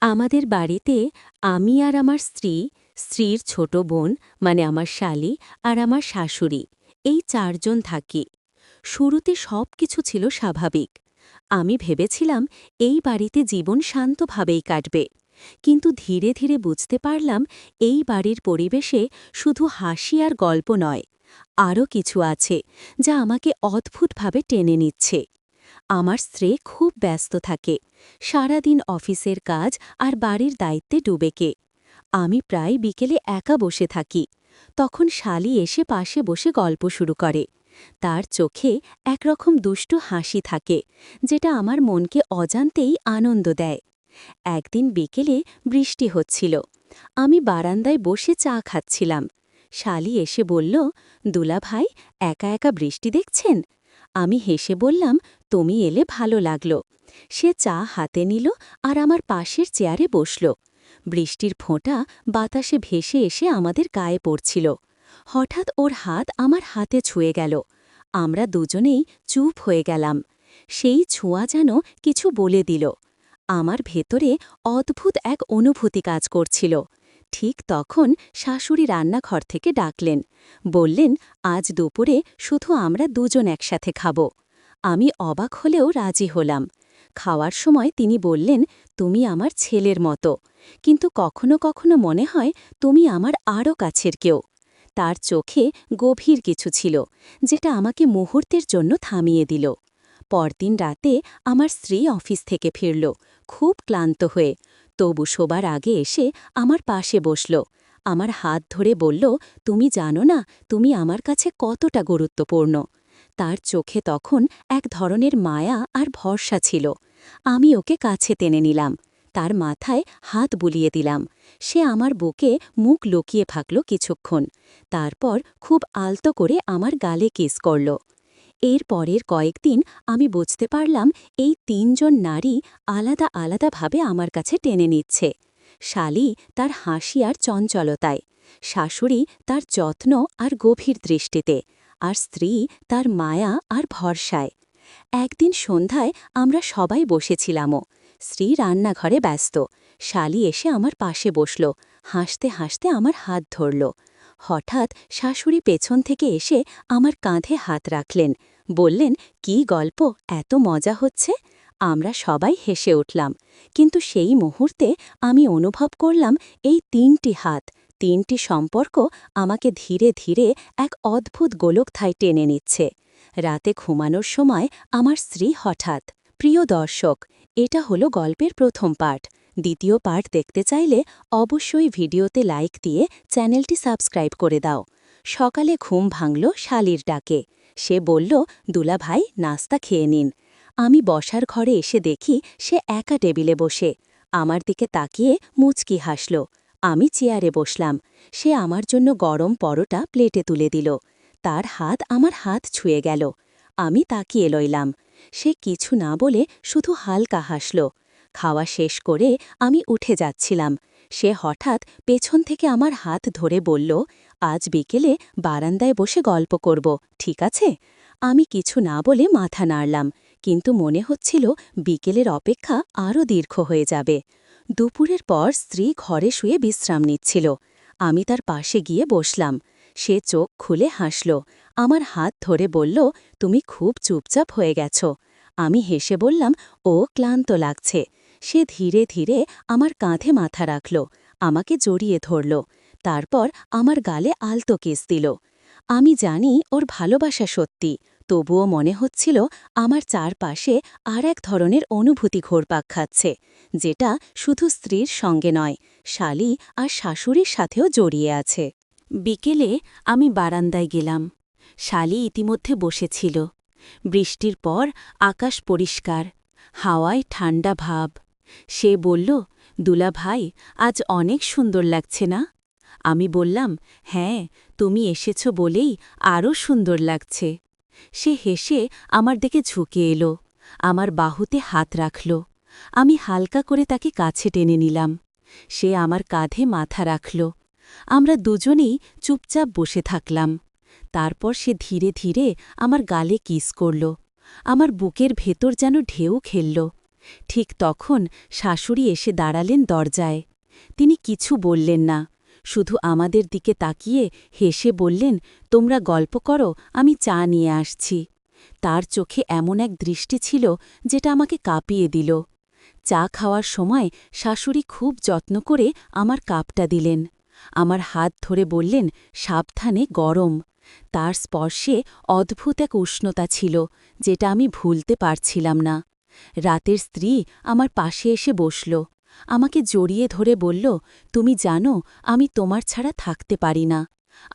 আমাদের বাড়িতে আমি আর আমার স্ত্রী, স্ত্রীর ছোট বোন মানে আমার শালী আর আমার শাশুড়ি এই চারজন থাকি। শুরুতে সবকিছু ছিল স্বাভাবিক। আমি ভেবেছিলাম এই বাড়িতে জীবন শান্তভাবেই কাটবে, কিন্তু ধীরে ধীরে বুঝতে পারলাম এই বাড়ির পরিবেশে শুধু হাসি আর গল্প নয়, আরও কিছু আছে যা আমাকে অদ্ভুতভাবে টেনে নিচ্ছে। আমার স্ত্রী খুব ব্যস্ত থাকে, সারাদিন অফিসের কাজ আর বাড়ির দায়িত্বে ডুবেকে। আমি প্রায় বিকেলে একা বসে থাকি, তখন শালী এসে পাশে বসে গল্প শুরু করে। তার চোখে একরকম দুষ্টু হাসি থাকে, যেটা আমার মনকে অজান্তেই আনন্দ দেয়। একদিন বিকেলে বৃষ্টি হচ্ছিল, আমি বারান্দায় বসে চা খাচ্ছিলাম। শালী এসে বলল, দুলাভাই, একা একা বৃষ্টি দেখছেন? আমি হেসে বললাম, তুমি এলে ভালো লাগলো। সে চা হাতে নিল আর আমার পাশের চেয়ারে বসল। বৃষ্টির ফোঁটা বাতাসে ভেসে এসে আমাদের গায়ে পড়ছিল। হঠাৎ ওর হাত আমার হাতে ছুঁয়ে গেল। আমরা দুজনেই চুপ হয়ে গেলাম। সেই ছোঁয়া যেন কিছু বলে দিল। আমার ভেতরে অদ্ভুত এক অনুভূতি কাজ করছিল। ঠিক তখন শাশুড়ি রান্নাঘর থেকে ডাকলেন, বললেন, আজ দুপুরে শুধু আমরা দুজন একসাথে খাব। আমি অবাক হলেও রাজি হলাম। খাওয়ার সময় তিনি বললেন, তুমি আমার ছেলের মতো, কিন্তু কখনো কখনো মনে হয় তুমি আমার আরও কাছের কেউ। তার চোখে গভীর কিছু ছিল, যেটা আমাকে মুহূর্তের জন্য থামিয়ে দিল। পরদিন রাতে আমার স্ত্রী অফিস থেকে ফিরল, খুব ক্লান্ত হয়ে। তবু শোবার আগে এসে আমার পাশে বসল, আমার হাত ধরে বলল, তুমি জানো না তুমি আমার কাছে কতটা গুরুত্বপূর্ণ। তার চোখে তখন এক ধরনের মায়া আর ভরসা ছিল। আমি ওকে কাছে টেনে নিলাম, তার মাথায় হাত বুলিয়ে দিলাম। সে আমার বুকে মুখ লুকিয়ে থাকল কিছুক্ষণ, তারপর খুব আলতো করে আমার গালে কিস করল। এর পরের কয়েকদিন আমি বুঝতে পারলাম এই তিনজন নারী আলাদা আলাদাভাবে আমার কাছে টেনে নিচ্ছে। শালী তার হাসি আর চঞ্চলতায়, শাশুড়ি তার যত্ন আর গভীর দৃষ্টিতে, আর স্ত্রী তার মায়া আর ভরসায়। একদিন সন্ধ্যায় আমরা সবাই বসেছিলামও। স্ত্রী রান্নাঘরে ব্যস্ত, শালী এসে আমার পাশে বসল, হাসতে হাসতে আমার হাত ধরল। হঠাৎ শাশুড়ি পেছন থেকে এসে আমার কাঁধে হাত রাখলেন, বললেন, কি গল্প, এত মজা হচ্ছে। আমরা সবাই হেসে উঠলাম, কিন্তু সেই মুহূর্তে আমি অনুভব করলাম এই তিনটি হাত, তিনটি সম্পর্ক আমাকে ধীরে ধীরে এক অদ্ভুত গোলকধায় টেনে নিচ্ছে। রাতে ঘুমানোর সময় আমার স্ত্রী হঠাৎ, প্রিয় দর্শক, এটা হলো গল্পের প্রথম পার্ট। দ্বিতীয় পার্ট দেখতে চাইলে অবশ্যই ভিডিওতে লাইক দিয়ে চ্যানেলটি সাবস্ক্রাইব করে দাও। সকালে ঘুম ভাঙল শালীর ডাকে। সে বলল, দুলাভাই, নাস্তা খেয়ে নিন। আমি বসার ঘরে এসে দেখি সে একা টেবিলে বসে। আমার দিকে তাকিয়ে মুচকি হাসল। আমি চেয়ারে বসলাম। সে আমার জন্য গরম পরোটা প্লেটে তুলে দিল। তার হাত আমার হাত ছুঁয়ে গেল। আমি তাকিয়ে লইলাম। সে কিছু না বলে শুধু হালকা হাসল। খাওয়া শেষ করে আমি উঠে যাচ্ছিলাম। সে হঠাৎ পেছন থেকে আমার হাত ধরে বলল, আজ বিকেলে বারান্দায় বসে গল্প করব, ঠিক আছে? আমি কিছু না বলে মাথা নাড়লাম, কিন্তু মনে হচ্ছিল বিকেলের অপেক্ষা আরও দীর্ঘ হয়ে যাবে। দুপুরের পর স্ত্রী ঘরে শুয়ে বিশ্রাম নিচ্ছিল। আমি তার পাশে গিয়ে বসলাম। সে চোখ খুলে হাসল, আমার হাত ধরে বলল, তুমি খুব চুপচাপ হয়ে গেছ। আমি হেসে বললাম, ও ক্লান্ত লাগছে। সে ধীরে ধীরে আমার কাঁধে মাথা রাখল, আমাকে জড়িয়ে ধরল, তারপর আমার গালে আলতো কিস দিল। আমি জানি ওর ভালোবাসা সত্যি, তবুও মনে হচ্ছিল আমার চারপাশে আর এক ধরনের অনুভূতি ঘোরপাক খাচ্ছে, যেটা শুধু স্ত্রীর সঙ্গে নয়, শালী আর শাশুড়ির সাথেও জড়িয়ে আছে। বিকেলে আমি বারান্দায় গেলাম। শালী ইতিমধ্যে বসেছিল। বৃষ্টির পর আকাশ পরিষ্কার, হাওয়ায় ঠান্ডা ভাব। সে বলল, দুলাভাই, আজ অনেক সুন্দর লাগছে না? আমি বললাম, হ্যাঁ, তুমি এসেছ বলেই আরও সুন্দর লাগছে। সে হেসে আমার দিকে ঝুঁকে এলো, আমার বাহুতে হাত রাখল। আমি হালকা করে তাকে কাছে টেনে নিলাম। সে আমার কাঁধে মাথা রাখল। আমরা দুজনেই চুপচাপ বসে থাকলাম। তারপর সে ধীরে ধীরে আমার গালে কিস করল। আমার বুকের ভেতর যেন ঢেউ খেলল। ঠিক তখন শাশুড়ি এসে দাঁড়ালেন দরজায়। তিনি কিছু বললেন না, শুধু আমাদের দিকে তাকিয়ে হেসে বললেন, তোমরা গল্প করো, আমি চা নিয়ে আসছি। তার চোখে এমন এক দৃষ্টি ছিল যেটা আমাকে কাঁপিয়ে দিল। চা খাওয়ার সময় শাশুড়ি খুব যত্ন করে আমার কাপটা দিলেন। আমার হাত ধরে বললেন, সাবধানে, গরম। তার স্পর্শে অদ্ভুত এক উষ্ণতা ছিল যেটা আমি ভুলতে পারছিলাম না। রাতের স্ত্রী আমার পাশে এসে বসল, আমাকে জড়িয়ে ধরে বলল, তুমি জানো আমি তোমার ছাড়া থাকতে পারি না।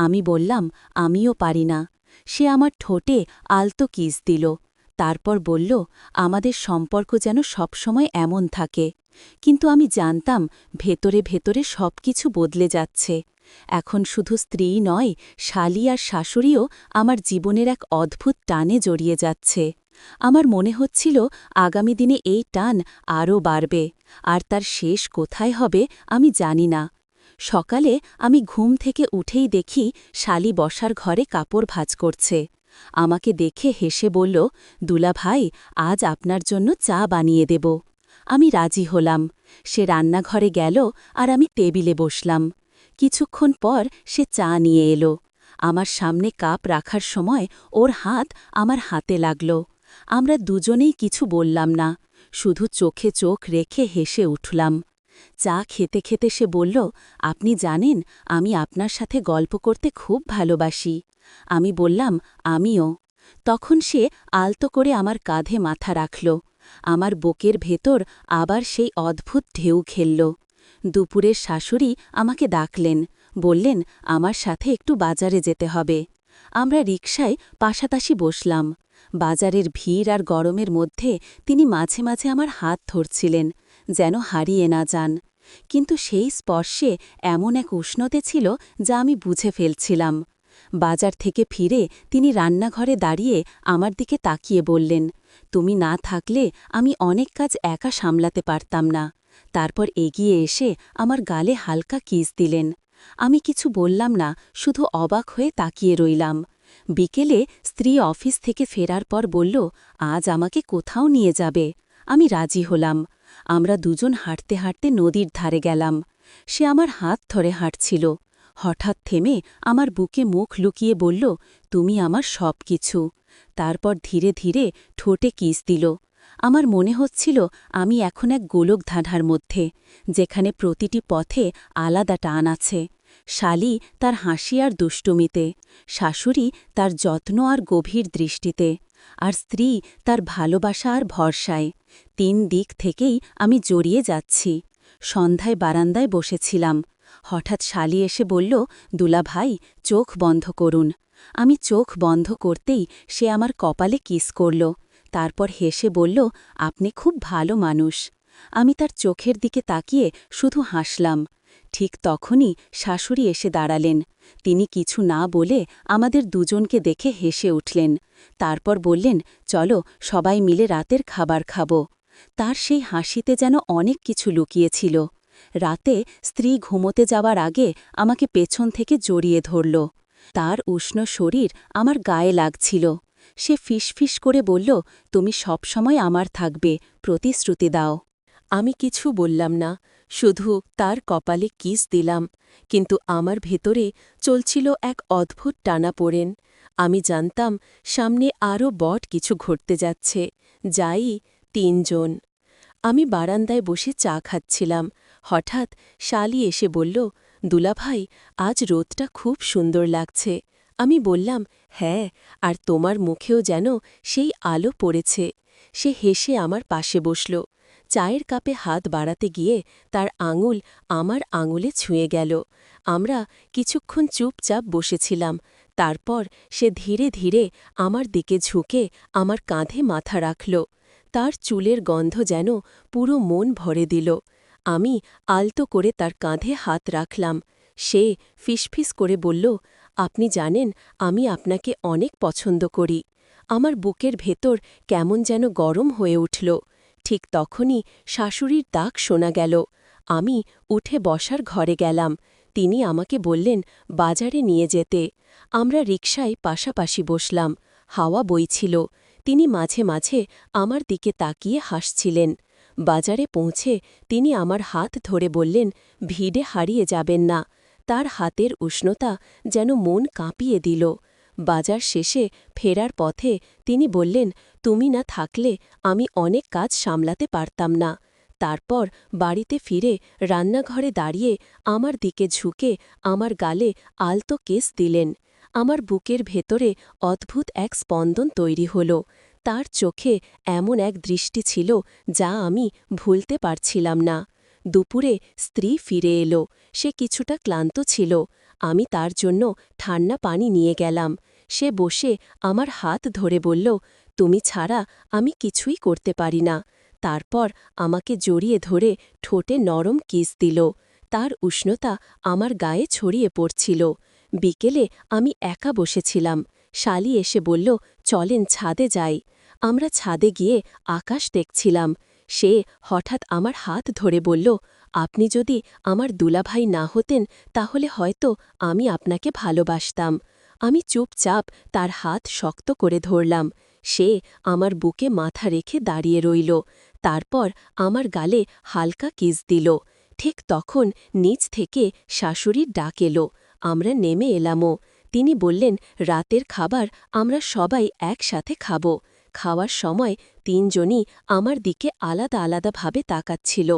আমি বললাম, আমিও পারি না। সে আমার ঠোঁটে আলতো কিস দিল, তারপর বলল, আমাদের সম্পর্ক যেন সবসময় এমন থাকে। কিন্তু আমি জানতাম ভেতরে ভেতরে সবকিছু বদলে যাচ্ছে। এখন শুধু স্ত্রী নয়, শালী আর শাশুড়িও আমার জীবনের এক অদ্ভুত টানে জড়িয়ে যাচ্ছে। আমার মনে হচ্ছিল আগামী দিনে এই টান আরও বাড়বে, আর তার শেষ কোথায় হবে আমি জানি না। সকালে আমি ঘুম থেকে উঠেই দেখি শালী বসার ঘরে কাপড় ভাঁজ করছে। আমাকে দেখে হেসে বলল, দুলাভাই, আজ আপনার জন্য চা বানিয়ে দেব। আমি রাজি হলাম। সে রান্নাঘরে গেল আর আমি টেবিলে বসলাম। কিছুক্ষণ পর সে চা নিয়ে এলো। আমার সামনে কাপ রাখার সময় ওর হাত আমার হাতে লাগল। আমরা দুজনেই কিছু বললাম না, শুধু চোখে চোখ রেখে হেসে উঠলাম। চা খেতে খেতে সে বলল, আপনি জানেন আমি আপনার সাথে গল্প করতে খুব ভালোবাসি। আমি বললাম, আমিও। তখন সে আলতো করে আমার কাঁধে মাথা রাখল। আমার বুকের ভেতর আবার সেই অদ্ভুত ঢেউ খেলল। দুপুরের শাশুড়ি আমাকে ডাকলেন, বললেন, আমার সাথে একটু বাজারে যেতে হবে। আমরা রিকশায় পাশাপাশি বসলাম। বাজারের ভিড় আর গরমের মধ্যে তিনি মাঝে মাঝে আমার হাত ধরছিলেন, যেন হারিয়ে না যান। কিন্তু সেই স্পর্শে এমন এক উষ্ণতে ছিল যা আমি বুঝে ফেলছিলাম। বাজার থেকে ফিরে তিনি রান্নাঘরে দাঁড়িয়ে আমার দিকে তাকিয়ে বললেন, তুমি না থাকলে আমি অনেক কাজ একা সামলাতে পারতাম না। তারপর এগিয়ে এসে আমার গালে হালকা কিস দিলেন। আমি কিছু বললাম না, শুধু অবাক হয়ে তাকিয়ে রইলাম। বিকেলে স্ত্রী অফিস থেকে ফেরার পর বলল, আজ আমাকে কোথাও নিয়ে যাবে। আমি রাজি হলাম। আমরা দুজন হাঁটতে হাঁটতে নদীর ধারে গেলাম। সে আমার হাত ধরে হাঁটছিল। হঠাৎ থেমে আমার বুকে মুখ লুকিয়ে বলল, তুমি আমার সব কিছু। তারপর ধীরে ধীরে ঠোঁটে কিস দিল। আমার মনে হচ্ছিল আমি এখন এক গোলক ধাঁধার মধ্যে, যেখানে প্রতিটি পথে আলাদা টান আছে। শালী তার হাসি আর দুষ্টুমিতে, শাশুড়ি তার যত্ন আর গভীর দৃষ্টিতে, আর স্ত্রী তার ভালোবাসা আর ভরসায়। 3 দিক থেকেই আমি জড়িয়ে যাচ্ছি। সন্ধ্যায় বারান্দায় বসেছিলাম। হঠাৎ শালী এসে বলল, দুলাভাই, চোখ বন্ধ করুন। আমি চোখ বন্ধ করতেই সে আমার কপালে কিস করল। তারপর হেসে বলল, আপনি খুব ভালো মানুষ। আমি তার চোখের দিকে তাকিয়ে শুধু হাসলাম। ঠিক তখনই শাশুড়ি এসে দাঁড়ালেন। তিনি কিছু না বলে আমাদের দুজনকে দেখে হেসে উঠলেন। তারপর বললেন, চলো সবাই মিলে রাতের খাবার খাব। তার সেই হাসিতে যেন অনেক কিছু লুকিয়েছিল। রাতে স্ত্রী ঘুমোতে যাওয়ার আগে আমাকে পেছন থেকে জড়িয়ে ধরল। তার উষ্ণ শরীর আমার গায়ে লাগছিল। সে ফিসফিস করে বলল, তুমি সবসময় আমার থাকবে, প্রতিশ্রুতি দাও। আমি কিছু বললাম না, শুধু তার কপালে কিস দিলাম। কিন্তু আমার ভেতরে চলছিল এক অদ্ভুত টানাপোড়েন। আমি জানতাম সামনে আরও বড় কিছু ঘটতে যাচ্ছে। যাই 3 জন। আমি বারান্দায় বসে চা খাচ্ছিলাম। হঠাৎ শালী এসে বলল, দুলাভাই, আজ রোদটা খুব সুন্দর লাগছে। আমি বললাম, হ্যাঁ, আর তোমার মুখেও যেন সেই আলো পড়েছে। সে হেসে আমার পাশে বসল। চায়ের কাপে হাত বাড়াতে গিয়ে তার আঙুল আমার আঙুলে ছুঁয়ে গেল। আমরা কিছুক্ষণ চুপচাপ বসেছিলাম। তারপর সে ধীরে ধীরে আমার দিকে ঝুঁকে আমার কাঁধে মাথা রাখল। তার চুলের গন্ধ যেন পুরো মন ভরে দিল। আমি আলতো করে তার কাঁধে হাত রাখলাম। সে ফিসফিস করে বলল, আপনি জানেন আমি আপনাকে অনেক পছন্দ করি। আমার বুকের ভেতর কেমন যেন গরম হয়ে উঠল। ঠিক তখনই শাশুড়ির ডাক শোনা গেল। আমি উঠে বসার ঘরে গেলাম। তিনি আমাকে বললেন বাজারে নিয়ে যেতে। আমরা রিকশায় পাশাপাশি বসলাম। হাওয়া বইছিল। তিনি মাঝে মাঝে আমার দিকে তাকিয়ে হাসছিলেন। বাজারে পৌঁছে তিনি আমার হাত ধরে বললেন, ভিড়ে হারিয়ে যাবেন না। তার হাতের উষ্ণতা যেন মন কাঁপিয়ে দিল। বাজার শেষে ফেরার পথে তিনি বললেন, তুমি না থাকলে আমি অনেক কাজ সামলাতে পারতাম না। তারপর বাড়িতে ফিরে রান্নাঘরে দাঁড়িয়ে আমার দিকে ঝুঁকে আমার গালে আলতো কেস দিলেন। আমার বুকের ভেতরে অদ্ভুত এক স্পন্দন তৈরি হল। তার চোখে এমন এক দৃষ্টি ছিল যা আমি ভুলতে পারছিলাম না। দুপুরে স্ত্রী ফিরে এলো। সে কিছুটা ক্লান্ত ছিল। আমি তার জন্য ঠান্ডা পানি নিয়ে গেলাম। সে বসে আমার হাত ধরে বলল, তুমি ছাড়া আমি কিছুই করতে পারি না। তারপর আমাকে জড়িয়ে ধরে ঠোঁটে নরম কিস দিল। তার উষ্ণতা আমার গায়ে ছড়িয়ে পড়ছিল। বিকেলে আমি একা বসেছিলাম। শালি এসে বলল, চলেন ছাদে যাই। আমরা ছাদে গিয়ে আকাশ দেখছিলাম। সে হঠাৎ আমার হাত ধরে বলল, আপনি যদি আমার দুলাভাই না হতেন তাহলে হয়তো আমি আপনাকে ভালোবাসতাম। আমি চুপচাপ তার হাত শক্ত করে ধরলাম। সে আমার বুকে মাথা রেখে দাঁড়িয়ে রইল। তারপর আমার গালে হালকা কিস দিল। ঠিক তখন নিচ থেকে শাশুড়ির ডাক এলো। আমরা নেমে এলামও। তিনি বললেন, রাতের খাবার আমরা সবাই একসাথে খাব। খাওয়ার সময় তিনজনই আমার দিকে আলাদা আলাদাভাবে তাকাচ্ছিল।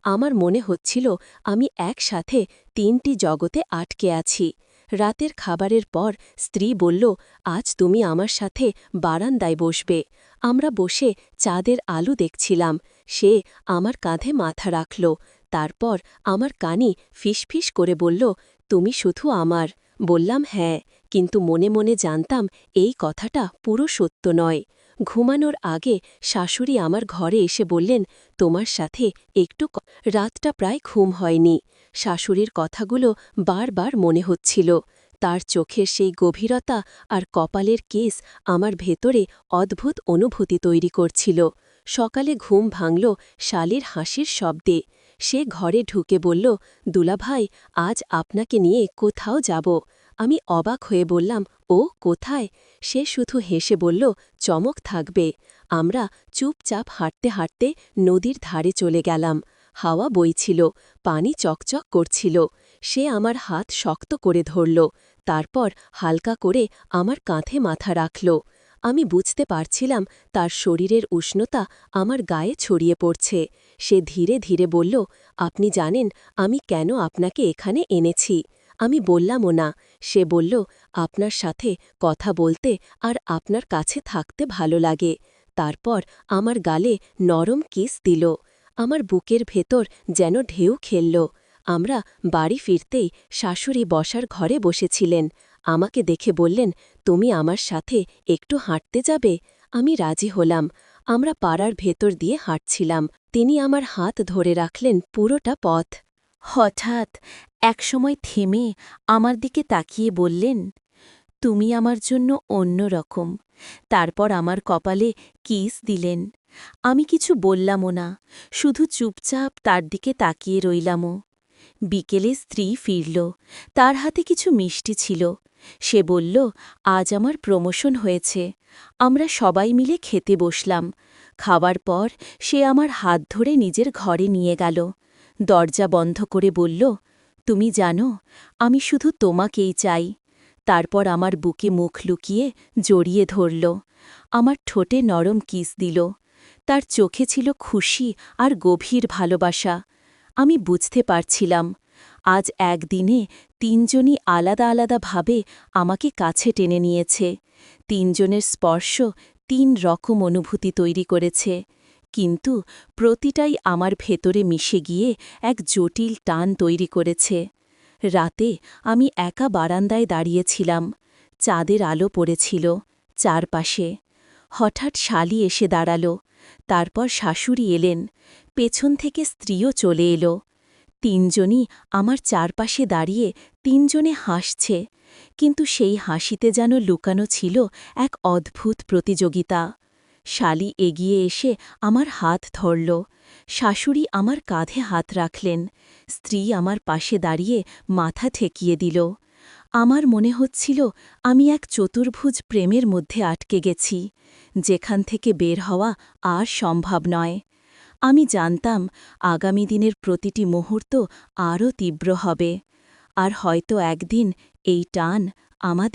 আমার মনে হচ্ছিল আমি একসাথে তিনটি জগতে আটকে আছি। রাতের খাবারের পর স্ত্রী বলল, আজ তুমি আমার সাথে বারান্দায় বসবে। আমরা বসে চাঁদের আলো দেখছিলাম। সে আমার কাঁধে মাথা রাখল। তারপর আমার কানে ফিসফিস করে বলল, তুমি শুধু আমার। বললাম, হ্যাঁ, কিন্তু মনে মনে জানতাম এই কথাটা পুরো সত্য নয়। ঘুমানোর আগে শাশুড়ি আমার ঘরে এসে বললেন, তোমার সাথে একটু রাতটা প্রায় ঘুম হয়নি। শাশুড়ির কথাগুলো বারবার মনে হচ্ছিল। তার চোখের সেই গভীরতা আর কপালের কেস আমার ভেতরে অদ্ভুত অনুভূতি তৈরি করছিল। সকালে ঘুম ভাঙল শালির হাসির শব্দে। সে ঘরে ঢুকে বলল, দুলাভাই, আজ আপনাকে নিয়ে কোথাও যাব। আমি অবাক হয়ে বললাম, ও কোথায়? সে শুধু হেসে বলল, চমক থাকবে। আমরা চুপচাপ হাঁটতে হাঁটতে নদীর ধারে চলে গেলাম। হাওয়া বইছিল, পানি চকচক করছিল। সে আমার হাত শক্ত করে ধরল। তারপর হালকা করে আমার কাঁধে মাথা রাখল। আমি বুঝতে পারছিলাম তার শরীরের উষ্ণতা আমার গায়ে ছড়িয়ে পড়ছে। সে ধীরে ধীরে বলল, আপনি জানেন আমি কেন আপনাকে এখানে এনেছি? আমি বললামও না। সে বলল, আপনার সাথে কথা বলতে আর আপনার কাছে থাকতে ভালো লাগে। তারপর আমার গালে নরম কিস দিল। আমার বুকের ভেতর যেন ঢেউ খেলল। আমরা বাড়ি ফিরতেই শাশুড়ি বসার ঘরে বসেছিলেন। আমাকে দেখে বললেন, তুমি আমার সাথে একটু হাঁটতে যাবে? আমি রাজি হলাম। আমরা পাড়ার ভেতর দিয়ে হাঁটছিলাম। তিনি আমার হাত ধরে রাখলেন পুরোটা পথ। হঠাৎ একসময় থেমে আমার দিকে তাকিয়ে বললেন, তুমি আমার জন্য অন্য রকম। তারপর আমার কপালে কিস দিলেন। আমি কিছু বললামও না, শুধু চুপচাপ তার দিকে তাকিয়ে রইলামও। বিকেলে স্ত্রী ফিরল। তার হাতে কিছু মিষ্টি ছিল। সে বলল, আজ আমার প্রমোশন হয়েছে। আমরা সবাই মিলে খেতে বসলাম। খাওয়ার পর সে আমার হাত ধরে নিজের ঘরে নিয়ে গেল। দরজা বন্ধ করে বলল, তুমি জানো, আমি শুধু তোমাকেই চাই। তারপর আমার বুকে মুখ লুকিয়ে জড়িয়ে ধরল। আমার ঠোঁটে নরম কিস দিল। তার চোখে ছিল খুশি আর গভীর ভালোবাসা। আমি বুঝতে পারছিলাম, আজ একদিনে তিনজনই আলাদা আলাদাভাবে আমাকে কাছে টেনে নিয়েছে। তিনজনের স্পর্শ তিন রকম অনুভূতি তৈরি করেছে, কিন্তু প্রতিটাই আমার ভেতরে মিশে গিয়ে এক জটিল টান তৈরি করেছে। রাতে আমি একা বারান্দায় দাঁড়িয়েছিলাম। চাঁদের আলো পড়েছিল চারপাশে। হঠাৎ শালি এসে দাঁড়াল। তারপর শাশুড়ি এলেন। পেছন থেকে স্ত্রীও চলে এলো। তিনজনই আমার চারপাশে দাঁড়িয়ে তিনজনে হাসছে, কিন্তু সেই হাসিতে যেন লুকানো ছিল এক অদ্ভুত প্রতিযোগিতা। শালি এগিয়ে এসে আমার হাত ধরল। শাশুড়ি আমার কাঁধে হাত রাখলেন। স্ত্রী আমার পাশে দাঁড়িয়ে মাথা ঠেকিয়ে দিল। আমার মনে হচ্ছিল আমি এক চতুর্ভুজ প্রেমের মধ্যে আটকে গেছি, যেখান থেকে বের হওয়া আর সম্ভব নয়। আমি জানতাম আগামী দিনের প্রতিটি মুহূর্ত আরও তীব্র হবে আর হয়তো একদিন এই টান আমাদের